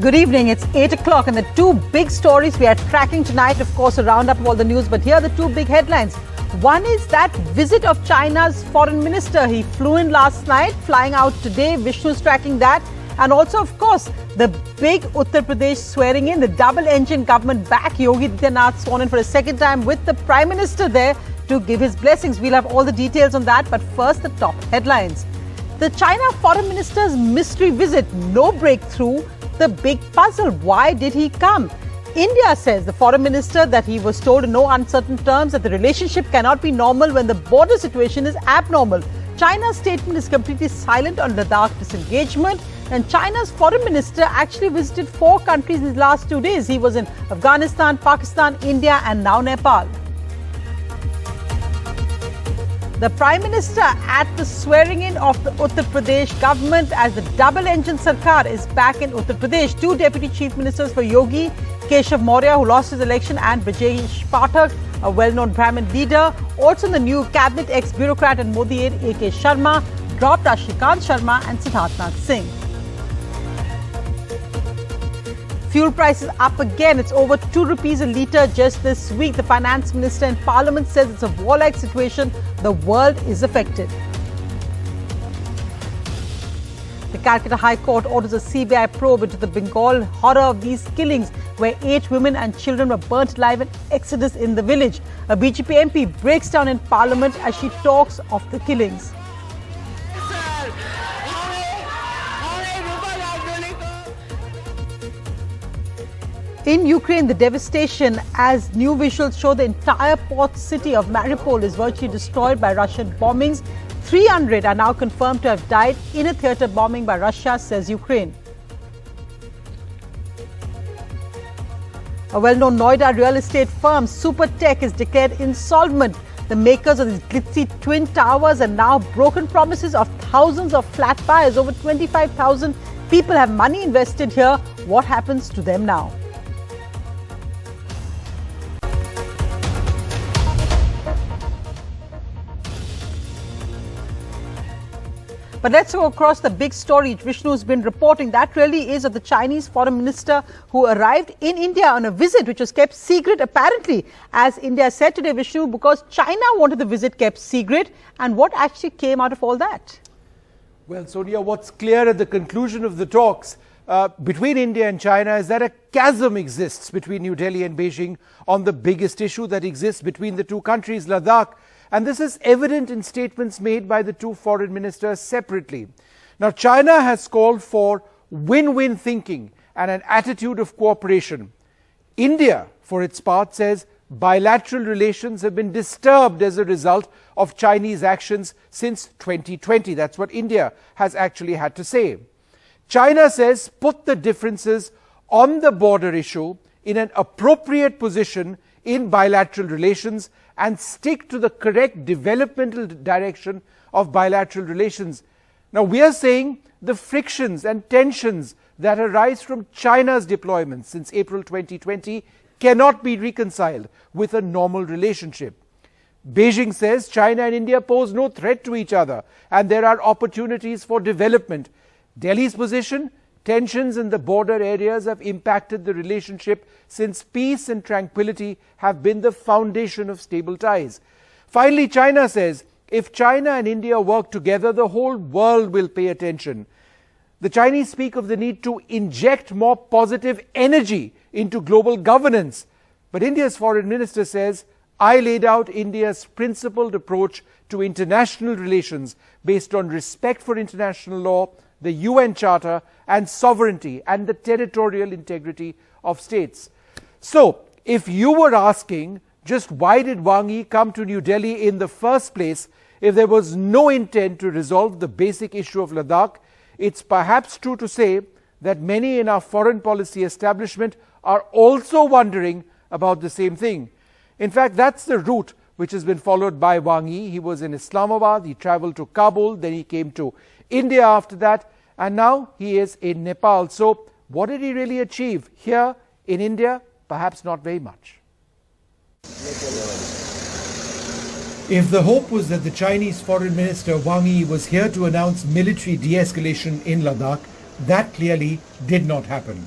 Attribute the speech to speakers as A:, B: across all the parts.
A: Good evening. It's 8 o'clock and the two big stories we are tracking tonight, of course, a roundup of all the news. But here are the two big headlines. One is that visit of China's foreign minister. He flew in last night, flying out today. Vishnu's tracking that. And also, of course, the big Uttar Pradesh swearing in, the double-engine government back. Yogi Adityanath sworn in for a second time with the Prime Minister there to give his blessings. We'll have all the details on that. But first, the top headlines. The China foreign minister's mystery visit, no breakthrough. The big puzzle, why did he come? India says the foreign minister that he was told in no uncertain terms that the relationship cannot be normal when the border situation is abnormal. China's statement is completely silent on Ladakh disengagement, and China's foreign minister actually visited 4 countries in the last 2 days. He was in Afghanistan, Pakistan, India and now Nepal. The Prime Minister at the swearing-in of the Uttar Pradesh government as the double-engine Sarkar is back in Uttar Pradesh. 2 deputy chief ministers for Yogi, Maurya, who lost his election, and Brajesh Pathak, a well-known Brahmin leader. Also in the new cabinet, ex-bureaucrat and Modi aide A.K. Sharma, dropped Ashrikant Sharma and Siddharthnath Singh. Fuel prices up again. It's over 2 rupees a litre just this week. The finance minister in parliament says it's a warlike situation. The world is affected. The Calcutta High Court orders a CBI probe into the Bengal horror of these killings, where 8 women and children were burnt alive in exodus in the village. A BJP MP breaks down in parliament as she talks of the killings. In Ukraine, the devastation as new visuals show the entire port city of Mariupol is virtually destroyed by Russian bombings. 300 are now confirmed to have died in a theatre bombing by Russia, says Ukraine. A well-known Noida real estate firm, Supertech, is declared insolvent. The makers of these glitzy twin towers are now broken promises of thousands of flat buyers. Over 25,000 people have money invested here. What happens to them now? But let's go across the big story which Vishnu has been reporting. That really is of the Chinese foreign minister who arrived in India on a visit which was kept secret, apparently, as India said today, Vishnu, because China wanted the visit kept secret. And what actually came out of all that?
B: Well, Sonia, what's clear at the conclusion of the talks between India and China is that a chasm exists between New Delhi and Beijing on the biggest issue that exists between the two countries, Ladakh. And this is evident in statements made by the two foreign ministers separately. Now, China has called for win-win thinking and an attitude of cooperation. India, for its part, says bilateral relations have been disturbed as a result of Chinese actions since 2020. That's what India has actually had to say. China says put the differences on the border issue in an appropriate position in bilateral relations and stick to the correct developmental direction of bilateral relations. Now, we are saying the frictions and tensions that arise from China's deployments since April 2020 cannot be reconciled with a normal relationship. Beijing says China and India pose no threat to each other and there are opportunities for development. Delhi's position: tensions in the border areas have impacted the relationship since peace and tranquility have been the foundation of stable ties. Finally, China says if China and India work together, the whole world will pay attention. The Chinese speak of the need to inject more positive energy into global governance. But India's foreign minister says, I laid out India's principled approach to international relations based on respect for international law, the UN Charter and sovereignty and the territorial integrity of states. So, if you were asking just why did Wang Yi come to New Delhi in the first place if there was no intent to resolve the basic issue of Ladakh, it's perhaps true to say that many in our foreign policy establishment are also wondering about the same thing. In fact, that's the route which has been followed by Wang Yi. He was in Islamabad, he travelled to Kabul, then he came to India after that, and now he is in Nepal. So, what did he really achieve here in India? Perhaps not very much. If the hope was that the Chinese Foreign Minister Wang Yi was here to announce military de-escalation in Ladakh, that clearly did not happen.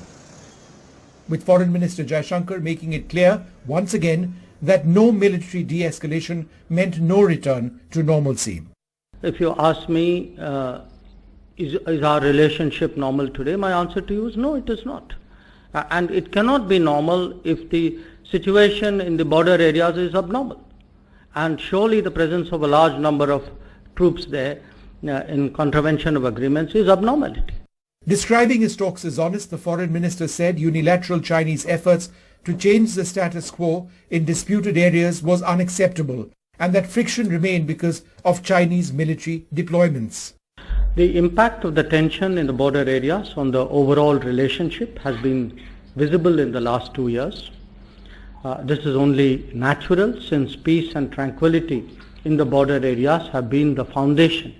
B: with Foreign Minister Jaishankar making it clear once again that no military de-escalation meant no return to normalcy.
C: If you ask me, is our relationship normal today? My answer to you is no, it is not. And it cannot be normal if the situation in the border areas is abnormal. And surely the presence of a large number of troops there in contravention of agreements is abnormality.
B: Describing his talks as honest, the foreign minister said unilateral Chinese efforts to change the status quo in disputed areas was unacceptable and that friction remained because of Chinese military deployments.
C: The impact of the tension in the border areas on the overall relationship has been visible in the last 2 years. This is only natural since peace and tranquility in the border areas have been the foundation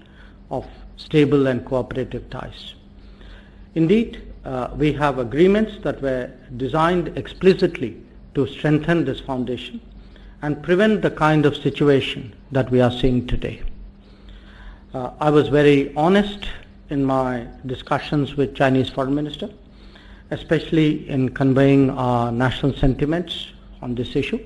C: of stable and cooperative ties. Indeed, we have agreements that were designed explicitly to strengthen this foundation and prevent the kind of situation that we are seeing today. I was very honest in my discussions with Chinese Foreign Minister, especially in conveying our national sentiments on this issue.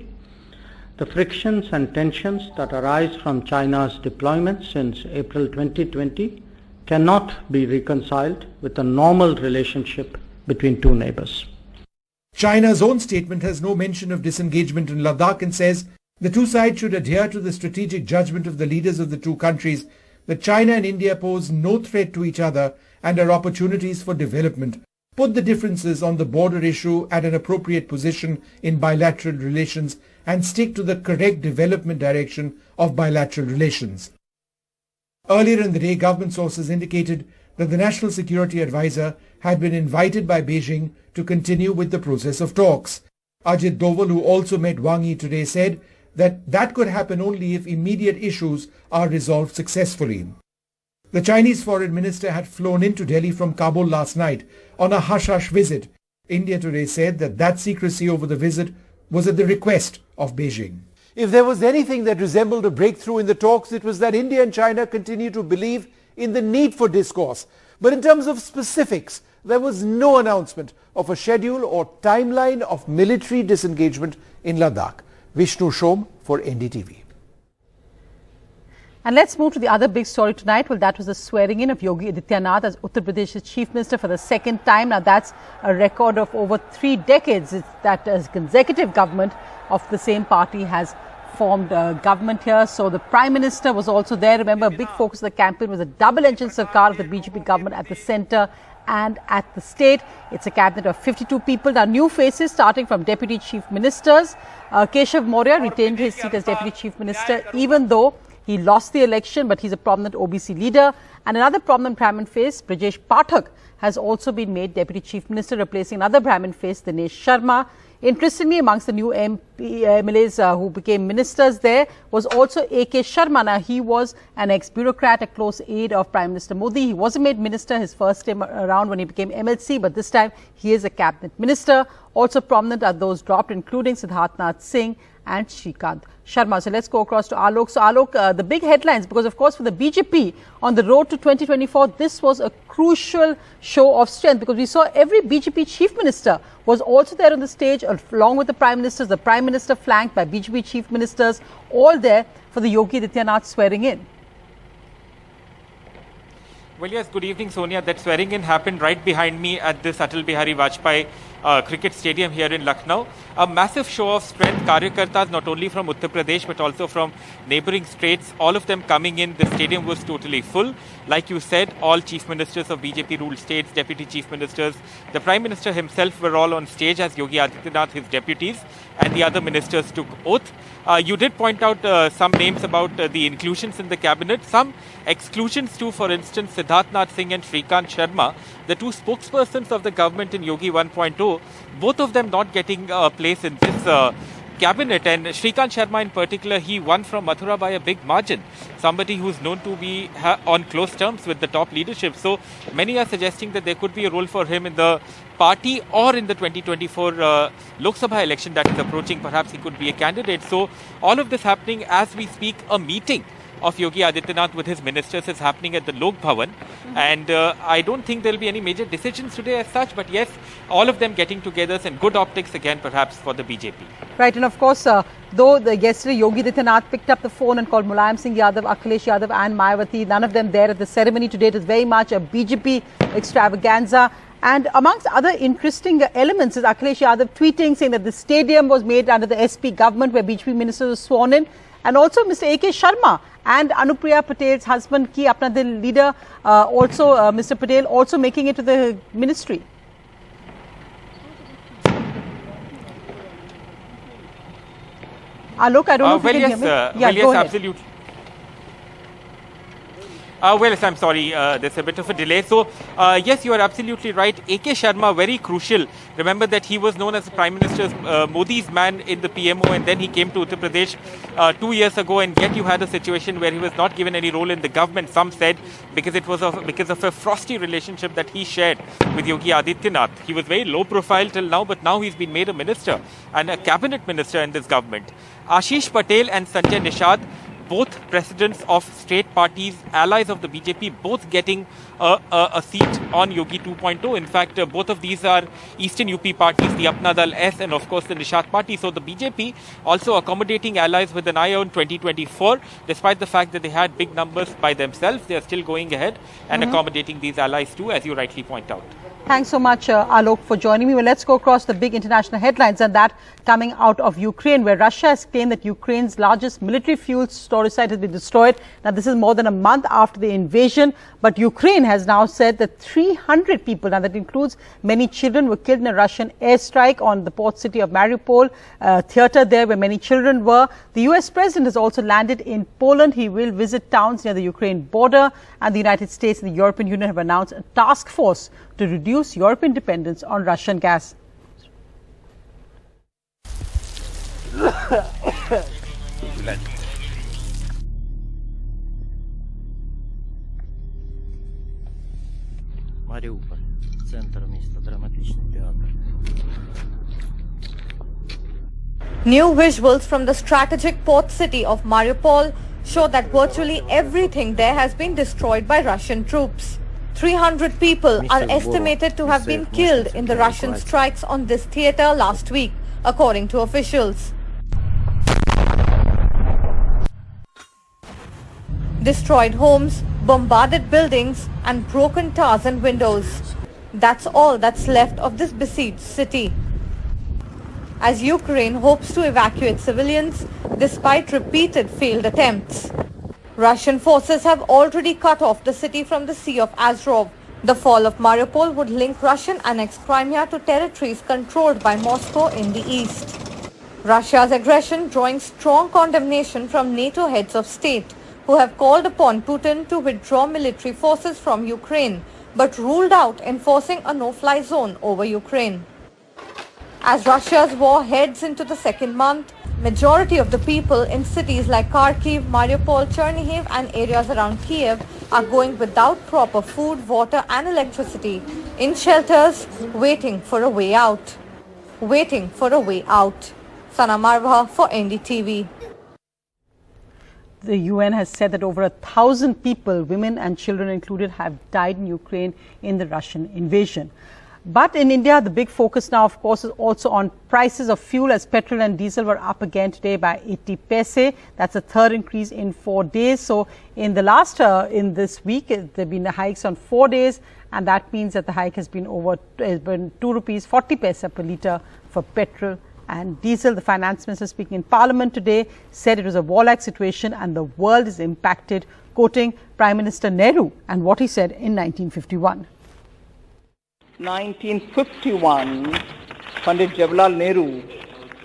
C: The frictions and tensions that arise from China's deployment since April 2020 cannot be reconciled with a normal relationship between two neighbors.
B: China's own statement has no mention of disengagement in Ladakh and says the two sides should adhere to the strategic judgment of the leaders of the two countries that China and India pose no threat to each other and are opportunities for development. Put the differences on the border issue at an appropriate position in bilateral relations and stick to the correct development direction of bilateral relations. Earlier in the day, government sources indicated that the National Security Advisor had been invited by Beijing to continue with the process of talks. Ajit Doval, who also met Wang Yi today, said that could happen only if immediate issues are resolved successfully. The Chinese foreign minister had flown into Delhi from Kabul last night on a hush-hush visit. India today said that secrecy over the visit was at the request of Beijing. If there was anything that resembled a breakthrough in the talks, it was that India and China continue to believe in the need for discourse. But in terms of specifics, there was no announcement of a schedule or timeline of military disengagement in Ladakh. Vishnu Shom for NDTV.
A: And let's move to the other big story tonight. Well, that was the swearing in of Yogi Adityanath as Uttar Pradesh's Chief Minister for the second time. Now, that's a record of over 3 decades. It's that a consecutive government of the same party has formed a government here. So the Prime Minister was also there. Remember, a big focus of the campaign was a double-engine Sarkar of the BJP government at the centre and at the state. It's a cabinet of 52 people. Now, new faces starting from Deputy Chief Ministers. Keshav Maurya retained his seat as Deputy Chief Minister, even though he lost the election, but he's a prominent OBC leader. And another prominent Brahmin face, Brajesh Pathak, has also been made Deputy Chief Minister, replacing another Brahmin face, Dinesh Sharma. Interestingly, amongst the new MLAs who became ministers there was also A.K. Sharma. Now, he was an ex-bureaucrat, a close aide of Prime Minister Modi. He wasn't made minister his first time around when he became MLC, but this time he is a cabinet minister. Also prominent are those dropped, including Siddharthnath Singh and Shrikant Sharma. So let's go across to Alok. So Alok, the big headlines, because of course for the BJP on the road to 2024, this was a crucial show of strength, because we saw every BJP chief minister was also there on the stage along with the prime ministers, the prime minister flanked by BJP chief ministers, all there for the Yogi Adityanath swearing in.
D: Well, yes, good evening, Sonia. That swearing in happened right behind me at this Atal Bihari Vajpayee cricket stadium here in Lucknow. A massive show of strength. Karyakartas not only from Uttar Pradesh but also from neighbouring states, all of them coming in. The stadium was totally full. Like you said, all chief ministers of BJP-ruled states, deputy chief ministers, the Prime Minister himself were all on stage as Yogi Adityanath, his deputies, and the other ministers took oath. You did point out some names about the inclusions in the cabinet, some exclusions too. For instance, Siddharthnath Singh and Shrikant Sharma, the two spokespersons of the government in Yogi 1.0, both of them not getting a place in this cabinet. And Shrikant Sharma in particular, he won from Mathura by a big margin. Somebody who's known to be on close terms with the top leadership. So many are suggesting that there could be a role for him in the party or in the 2024 Lok Sabha election that is approaching. Perhaps he could be a candidate. So all of this happening as we speak. A meeting of Yogi Adityanath with his ministers is happening at the Lok Bhavan. And I don't think there will be any major decisions today as such. But yes, all of them getting together and good optics again perhaps for the BJP.
A: Right, and of course, though yesterday Yogi Adityanath picked up the phone and called Mulayam Singh Yadav, Akhilesh Yadav and Mayawati, none of them there at the ceremony today. It is very much a BJP extravaganza. And amongst other interesting elements is Akhilesh Yadav tweeting saying that the stadium was made under the SP government where BJP ministers were sworn in. And also Mr. A.K. Sharma and Anupriya Patel's husband, Ki Apna Dil leader, Mr. Patel, also making it to the ministry. Alok, I don't know if you can hear me.
D: Yeah,
A: yes,
D: go ahead. Absolutely. Yes, I'm sorry, there's a bit of a delay. So, yes, you are absolutely right. A.K. Sharma, very crucial. Remember that he was known as the Prime Minister's Modi's man in the PMO, and then he came to Uttar Pradesh 2 years ago, and yet you had a situation where he was not given any role in the government. Some said because it was because of a frosty relationship that he shared with Yogi Adityanath. He was very low profile till now, but now he's been made a minister and a cabinet minister in this government. Ashish Patel and Sanjay Nishad, both presidents of state parties, allies of the BJP, both getting a seat on Yogi 2.0. In fact, both of these are Eastern UP parties, the Apna Dal S and of course the Nishad party. So the BJP also accommodating allies with an eye on 2024. Despite the fact that they had big numbers by themselves, they are still going ahead and accommodating these allies too, as you rightly point out.
A: Thanks so much, Alok, for joining me. Well, let's go across the big international headlines, and that coming out of Ukraine, where Russia has claimed that Ukraine's largest military fuel storage site has been destroyed. Now, this is more than a month after the invasion, but Ukraine has now said that 300 people, now that includes many children, were killed in a Russian airstrike on the port city of Mariupol, theater there where many children were. The US president has also landed in Poland. He will visit towns near the Ukraine border, and the United States and the European Union have announced a task force to reduce European dependence on Russian gas.
E: Mariupol, центр міста, драматичний театр.
F: New visuals from the strategic port city of Mariupol show that virtually everything there has been destroyed by Russian troops. 300 people are estimated to have been killed in the Russian strikes on this theatre last week, according to officials. Destroyed homes, bombarded buildings and broken towers and windows. That's all that's left of this besieged city. As Ukraine hopes to evacuate civilians despite repeated failed attempts. Russian forces have already cut off the city from the Sea of Azov. The fall of Mariupol would link Russian-annexed Crimea to territories controlled by Moscow in the east. Russia's aggression drawing strong condemnation from NATO heads of state, who have called upon Putin to withdraw military forces from Ukraine, but ruled out enforcing a no-fly zone over Ukraine. As Russia's war heads into the second month, majority of the people in cities like Kharkiv, Mariupol, Chernihiv and areas around Kiev are going without proper food, water and electricity, in shelters, waiting for a way out. Waiting for a way out. Sana Marva for NDTV.
A: The UN has said that over 1,000 people, women and children included, have died in Ukraine in the Russian invasion. But in India, the big focus now, of course, is also on prices of fuel, as petrol and diesel were up again today by 80 paise. That's a third increase in 4 days. So in the last, in this week, there have been hikes on 4 days, and that means that the hike has been over 2 rupees 40 paise per litre for petrol and diesel. The finance minister speaking in Parliament today said it was a warlike situation and the world is impacted, quoting Prime Minister Nehru and what he said in 1951.
G: 1951, Pandit Jawaharlal Nehru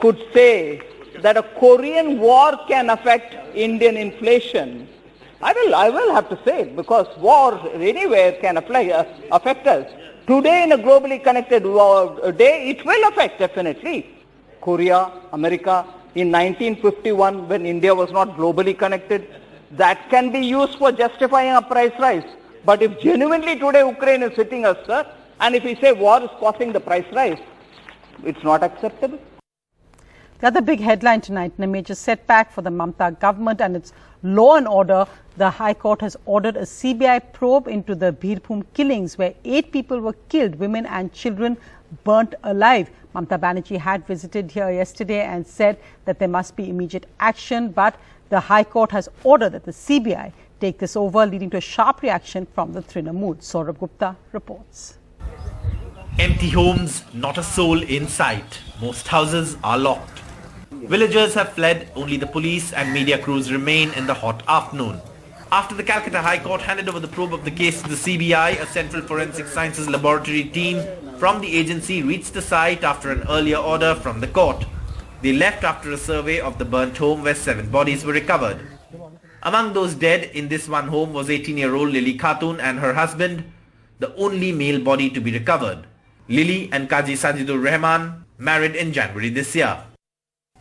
G: could say that a Korean war can affect Indian inflation. I will have to say it, because war anywhere can affect us. Today, in a globally connected day, it will affect definitely Korea, America. In 1951, when India was not globally connected, that can be used for justifying a price rise. But if genuinely today Ukraine is hitting us, sir, and if we say war is causing the price rise, it's not acceptable.
A: The other big headline tonight, in a major setback for the Mamata government and its law and order, the High Court has ordered a CBI probe into the Birbhum killings, where 8 people were killed, women and children burnt alive. Mamata Banerjee had visited here yesterday and said that there must be immediate action, but the High Court has ordered that the CBI take this over, leading to a sharp reaction from the Trinamool. Saurabh Gupta reports.
H: Empty homes, not a soul in sight. Most houses are locked. Villagers have fled, only the police and media crews remain in the hot afternoon. After the Calcutta High Court handed over the probe of the case to the CBI, a Central Forensic Sciences Laboratory team from the agency reached the site after an earlier order from the court. They left after a survey of the burnt home where 7 bodies were recovered. Among those dead in this one home was 18-year-old Lily Khatun and her husband, the only male body to be recovered. Lily and Kaji Sajidur Rahman married in January this year.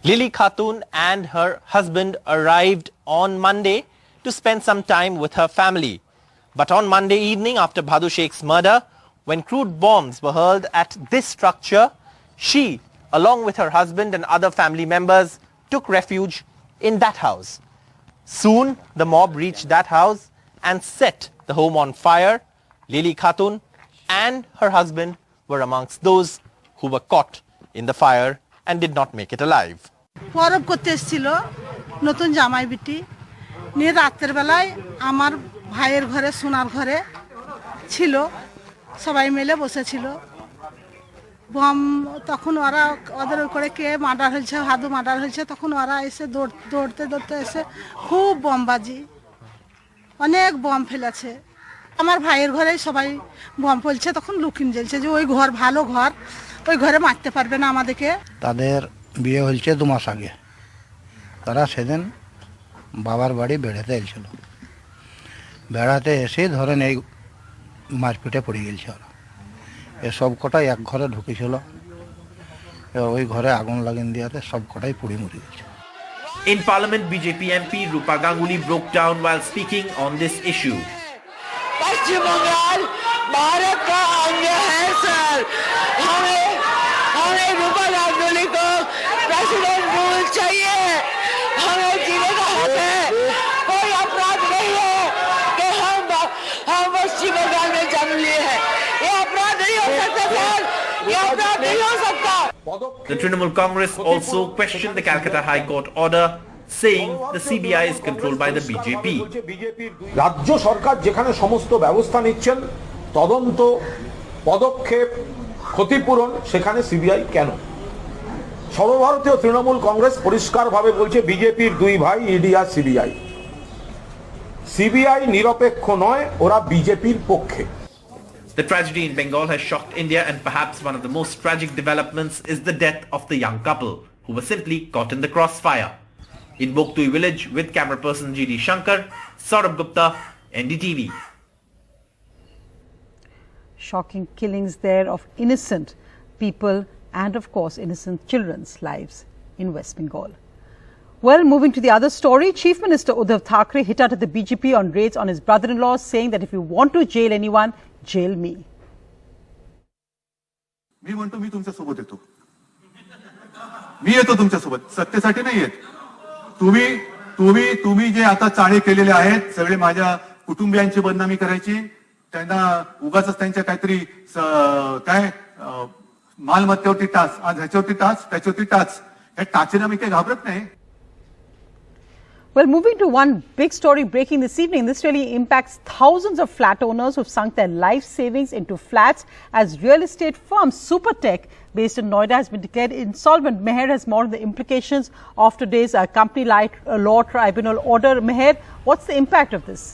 H: Lily Khatun and her husband arrived on Monday to spend some time with her family. But on Monday evening, after Bhadu Sheikh's murder, when crude bombs were hurled at this structure, she, along with her husband and other family members, took refuge in that house. Soon, the mob reached that house and set the home on fire. Lily Khatun and her husband were amongst those who were caught in the fire and did not make it alive.
I: পরব করতে এসেছিল নতুন জামাই বিটি নিয়ে রাতের বেলায় আমার ভাইয়ের ঘরে সোনার ঘরে ছিল সবাই মিলে বসেছিল বম তখন ওরা ওদের করে কে মার্ডার হয়েছে হাদু মার্ডার হয়েছে তখন ওরা এসে দৌড়তে দৌড়তে এসে খুব বমবাজি অনেক বম ফেলেছে আমার ভাইয়ের ঘরে সবাই বম ফেলছে তখন লুকিন জ্বলছে যে ওই ঘর ভালো ঘর ওই ঘরে মারতে পারবে না আমাদেরকে তাদের বিয়ে হয়েছে 2 মাস আগে তারা সেদিন বাবার বাড়ি বেড়াতে এসেছিল বেড়াতে এসে ধরেন এই মারপিটে পড়ে গেছে ওরা এ সব কটাই এক ঘরে ঢুকেছিল ওই ঘরে আগুন লাগিয়ে দিয়াতে সব কটাই পুড়ে মরে গেছে
H: In Parliament, BJP MP Rupa Ganguly broke down while speaking on this issue.
J: पश्चिम बंगाल भारत का अंग है सर हमें रूपा गांगुली को प्रेसिडेंट रूल चाहिए हमें जीने का हक है कोई अपराध नहीं है कि हम पश्चिम बंगाल में जन्म लिए हैं ये अपराध नहीं हो सकता सर ये अपराध नहीं हो सकता
H: The Trinamool Congress also questioned the Calcutta High Court order, saying the CBI is controlled by the BJP.
K: রাজ্য সরকার যেখানে সমস্ত ব্যবস্থা নিচ্ছেন তদন্ত পদক্ষেপ ক্ষতিপূরণ সেখানে সিবিআই কেন সর্বভারতীয় তৃণমূল কংগ্রেস পরিষ্কারভাবে বলছে বিজেপির 2 ভাই ইডি আর সিবিআই নিরপেক্ষ নয় ওরা বিজেপির পক্ষে
H: The tragedy in Bengal has shocked India, and perhaps one of the most tragic developments is the death of the young couple who were simply caught in the crossfire. In Boktui village, with camera person G.D. Shankar, Saurabh Gupta, NDTV.
A: Shocking killings there of innocent people and, of course, innocent children's lives in West Bengal. Well, moving to the other story, Chief Minister Uddhav Thackeray hit out at the BJP on raids on his brother-in-law, saying that if you want to jail anyone, jail me.
L: मी म्हणतो मी तुमच्या सोबत येतो मी येतो तुमच्या सोबत सत्तेसाठी नाही येत तुम्ही जे आता चाळे केलेले आहेत सगळे माझ्या कुटुंबियांची बदनामी करायची त्यांना उगाच त्यांच्या काहीतरी काय मालमत्तेवरती टाच आज ह्याच्यावरती टाच त्याच्यावरती टाच या टाचेला मी काही घाबरत नाही.
A: Well, moving to one big story breaking this evening, this really impacts thousands of flat owners who've sunk their life savings into flats as real estate firm Supertech based in Noida has been declared insolvent. Meher has more on the implications of today's company law tribunal order. Meher, what's the impact of this?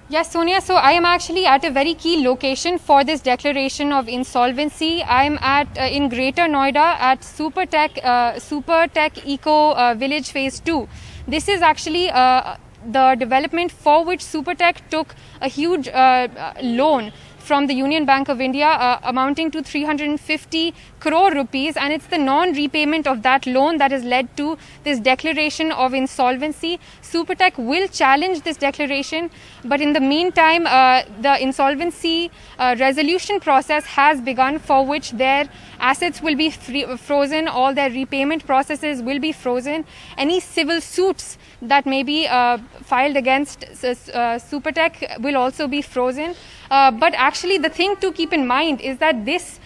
M: Yes, Sonia. So I am actually at a very key location for this declaration of insolvency. I am at in Greater Noida at Supertech Eco Village Phase 2. This is actually the development for which Supertech took a huge loan from the Union Bank of India amounting to 350 crore rupees, and it's the non-repayment of that loan that has led to this declaration of insolvency. Supertech will challenge this declaration, but in the meantime, the insolvency resolution process has begun, for which their assets will be frozen, all their repayment processes will be frozen. Any civil suits that may be filed against Supertech will also be frozen. But actually the thing to keep in mind is that this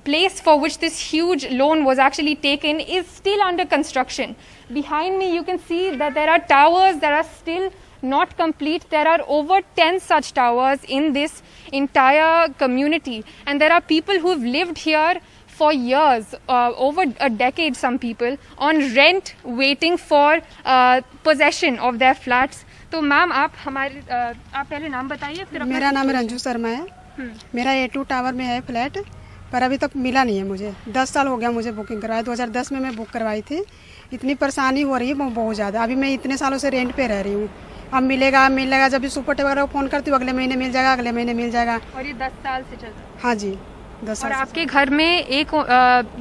M: place for which this huge loan was actually taken is still under construction. Behind me you can see that there are towers that are still not complete. There are over 10 such towers in this entire community, and there are people who have lived here for years, over a decade, some people, on rent, waiting for possession of their flats. तो ma'am आप पहले नाम बताइए, फिर
N: मेरा नाम रंजू शर्मा है। मेरा A2 टावर में है फ्लैट, पर अभी तक मिला नहीं है मुझे। 10 साल हो गया मुझे बुकिंग करवाया, 2010 में मैं बुक करवाई थी। इतनी परेशानी हो रही है बहुत ज़्यादा। अभी मैं इतने सालों से रेंट पे रह रही हूँ। अब मिलेगा जब भी सुपरटेक वगैरह को फ़ोन करती हूँ, अगले महीने मिल जाएगा, अगले महीने मिल जाएगा। और ये 10 साल से चल रहा है? हाँ जी, 10 साल। और आपके घर में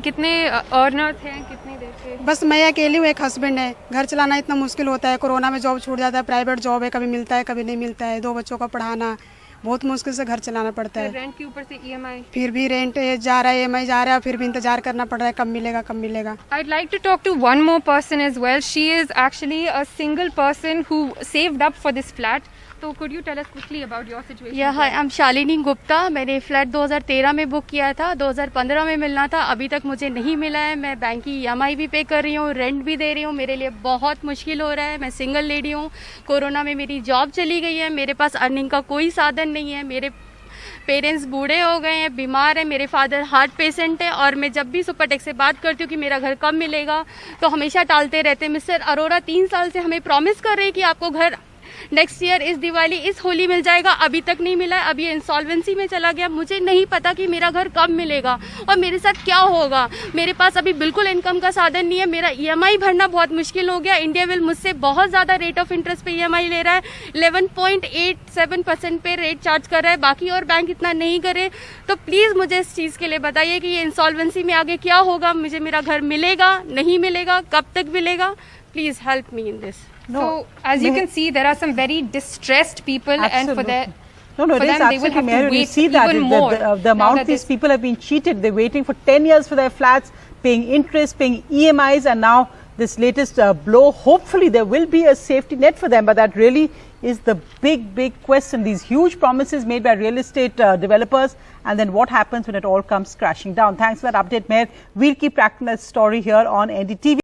N: कितने अर्नर्स हैं, कितनी देर से? बस मैं अकेली हूँ, एक हस्बैंड है। घर चलाना इतना मुश्किल होता है। कोरोना में जॉब छूट जाता है, प्राइवेट जॉब है, कभी मिलता है कभी नहीं मिलता है। 2 बच्चों का पढ़ाना, बहुत मुश्किल से घर चलाना पड़ता है। रेंट के ऊपर से EMI, फिर भी रेंट जा रहा है, EMI जा रहा है, फिर भी इंतजार करना पड़ रहा है, कब मिलेगा कब मिलेगा। I'd like to talk to one more person as well. She is actually a single person who saved up for this flat. So could you tell us quickly about your situation?
O: Yeah, hi, I'm Shalini Gupta. मैंने flat 2013 में book किया था, 2015 में मिलना था, अभी तक मुझे नहीं मिला है। मैं बैंक की EMI भी पे कर रही हूँ, रेंट भी दे रही हूँ। मेरे लिए बहुत मुश्किल हो रहा है। मैं सिंगल लेडी हूँ, कोरोना में मेरी जॉब चली गई है, मेरे पास अर्निंग का कोई साधन नहीं है। मेरे पेरेंट्स बूढ़े हो गए हैं, बीमार हैं, मेरे फादर हार्ट पेशेंट है, और मैं जब भी सुपरटेक से बात करती हूँ कि मेरा घर कब मिलेगा, तो हमेशा टालते रहते हैं। मिस्टर अरोरा 3 साल से हमें प्रॉमिस कर रहे हैं कि आपको घर नेक्स्ट ईयर, इस दिवाली, इस होली मिल जाएगा। अभी तक नहीं मिला है। अभी इंसॉल्वेंसी में चला गया। मुझे नहीं पता कि मेरा घर कब मिलेगा और मेरे साथ क्या होगा। मेरे पास अभी बिल्कुल इनकम का साधन नहीं है। मेरा EMI भरना बहुत मुश्किल हो गया। इंडिया विल मुझसे बहुत ज़्यादा रेट ऑफ इंटरेस्ट पे EMI ले रहा है। 11.87% पे रेट चार्ज कर रहा है, बाकी और बैंक इतना नहीं करे। तो प्लीज़ मुझे इस चीज़ के लिए बताइए कि ये इंसॉल्वेंसी में आगे क्या होगा। मुझे मेरा घर मिलेगा, नहीं मिलेगा, कब तक मिलेगा? Please help me in this.
M: No, so as you can see, there are some very distressed people,
A: absolutely.
M: and for their
A: it is absolutely, Mayor, you see that the amount these people have been cheated. They're waiting for 10 years for their flats, paying interest, paying EMIs, and now this latest blow. Hopefully there will be a safety net for them, but that really is the big question. These huge promises made by real estate developers, and then what happens when it all comes crashing down. Thanks for that update, Mayor. We'll keep tracking that story here on NDTV.